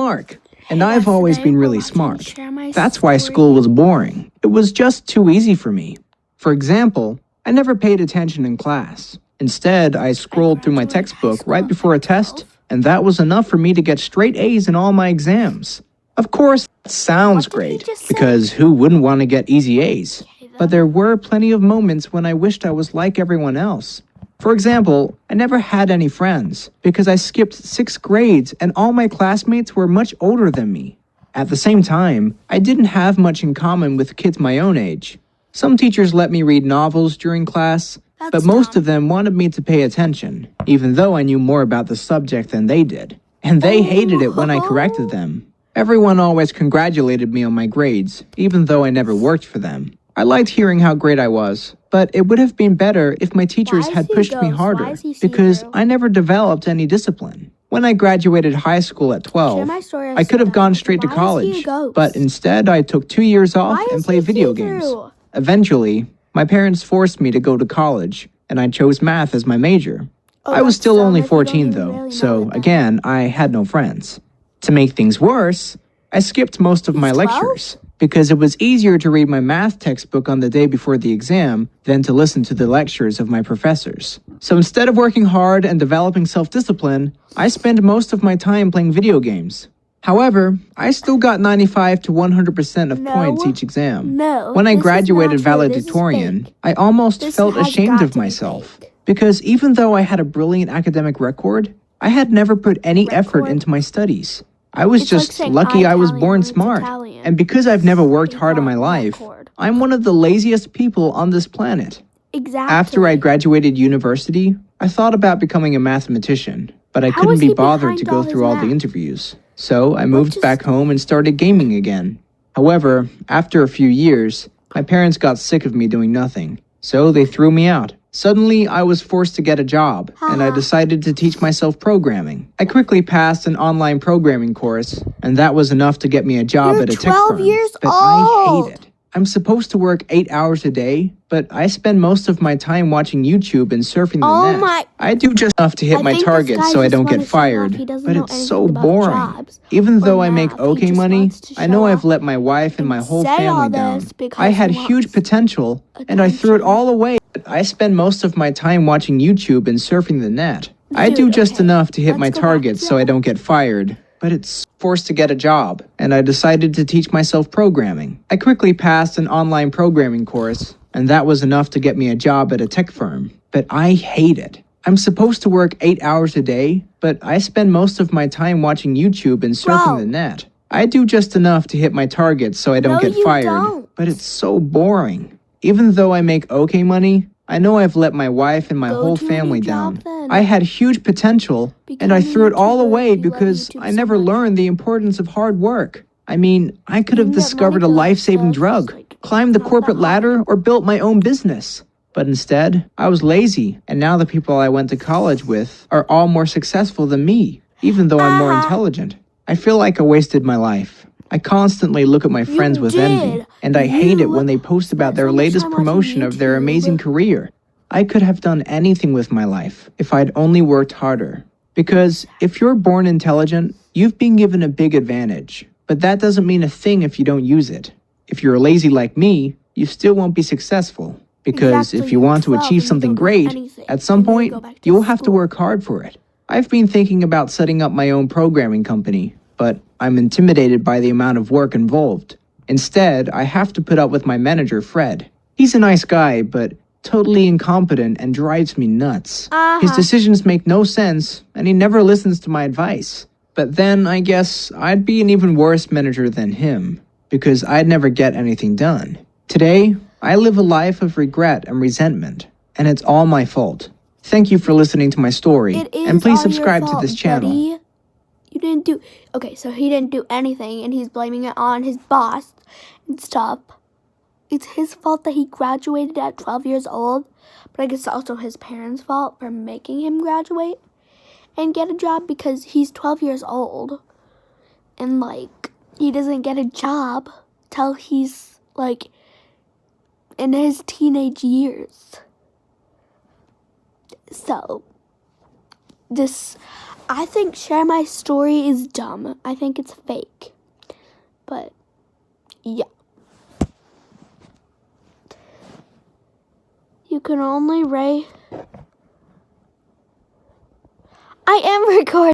mark. And Hey I've guys, always today been we're really watching smart. Share My That's why Story. school was boring. It was just too easy for me. For example, I never paid attention in class. Instead, I scrolled through my graduated high textbook school right at before a like test, 12. and that was enough for me to get straight A's in all my exams. Of course, that sounds What did he great, just say? because who wouldn't want to get easy A's? Okay, But there were plenty of moments when I wished I was like everyone else. For example, I never had any friends because I skipped 6 grades and all my classmates were much older than me. At the same time, I didn't have much in common with kids my own age. Some teachers let me read novels during class, but That's most dumb. of them wanted me to pay attention, even though I knew more about the subject than they did. And they hated it when I corrected them. Everyone always congratulated me on my grades, even though I never worked for them. I liked hearing how great I was, but it would have been better if my teachers Why is had he a pushed me ghost? harder, Why is he because see-through? I never developed any discipline. When I graduated high school at Share 12, My Story. I could have gone straight to Why is he a college, ghost? but instead I took 2 years off Why and is played he video games. see-through? Eventually, my parents forced me to go to college, and I chose math as my major. Oh, I was that's still dumb only if you don't 14 even though, really know so it then. again, I had no friends. To make things worse, I skipped most of my He's 12? lectures because it was easier to read my math textbook on the day before the exam than to listen to the lectures of my professors. So instead of working hard and developing self-discipline, I spent most of my time playing video games. However, I still got 95 to 100% of points each exam. No. When I this is graduated not true. This is valedictorian, fake. I almost This felt has ashamed got of to be myself. fake. Because even though I had a brilliant academic record, I had never put any effort Record? into my studies. I was It's like just saying lucky I was Italian born when it's smart. Italian. And because I've never worked They hard in call my it life, record. I'm one of the laziest people on this planet. Exactly. After I graduated university, I thought about becoming a mathematician, but I How couldn't is be he bothered to behind go all his through all the math? interviews. So I What moved just- back home and started gaming again. However, after a few years, my parents got sick of me doing nothing, so they threw me out. Suddenly, I was forced to get a job, and I Haha. decided to teach myself programming. I quickly passed an online programming course, and that was enough to get me a job You're at a tech 12 firm. years But I old. hate it. I'm supposed to work 8 hours a day, but I spend most of my time watching YouTube and surfing the Oh net. my- I do just enough to hit I my think this target guy so I just don't wanna get show off fired, he doesn't but know it's so anything about boring. jobs Even or though I make math, he okay just money, wants to I know show I've off let my wife and and my whole say family all down. this because I had he huge wants potential, and I threw it attention. all away. I spend most of my time watching YouTube and surfing the net. I do Dude, just okay, enough to hit let's my go back target to so I that. don't get fired, but it's forced to get a job, and I decided to teach myself programming. I quickly passed an online programming course, and that was enough to get me a job at a tech firm. But I hate it. I'm supposed to work 8 hours a day, but I spend most of my time watching YouTube and surfing Bro. the net. I do just enough to hit my target so I don't No, get you fired, don't. but it's so boring. Even though I make okay money, I know I've let my wife and my Go whole to a new family job down. then. I had huge potential, and I Become a threw it all YouTuber away if you love because YouTube I so never much. learned the importance of hard work. I mean, I could You have can get discovered a money for that life-saving stuff, drug, just, like, climbed the not that corporate hard. ladder, or built my own business. But instead, I was lazy, and now the people I went to college with are all more successful than me, even though I'm more intelligent. I feel like I wasted my life. I constantly look at my friends with envy, did. and I hate it You when they post about spent their so much latest time watching promotion of their YouTube. amazing career. I could have done anything with my life if I'd only worked harder. Because if you're born intelligent, you've been given a big advantage. But that doesn't mean a thing if you don't use it. If you're lazy like me, you still won't be successful. Because Exactly, if you you're want to 12 achieve and you something don't know great, anything. at some You need to point, go back to you'll have to school. work hard for it. I've been thinking about setting up my own programming company, but I'm intimidated by the amount of work involved. Instead, I have to put up with my manager, Fred. He's a nice guy, but totally incompetent and drives me nuts. His decisions make no sense, and he never listens to my advice. But then I guess I'd be an even worse manager than him, because I'd never get anything done. Today, I live a life of regret and resentment, and it's all my fault. Thank you for listening to my story, It is and please all your subscribe to fault, this channel. buddy. You didn't do... Okay, so he didn't do anything, and he's blaming it on his boss and stuff. It's his fault that he graduated at 12 years old, but I guess it's also his parents' fault for making him graduate and get a job because he's 12 years old. And, like, he doesn't get a job till he's, like, in his teenage years. So, I think Share My Story is dumb. I think it's fake. But, yeah. You can only rate. I am recording.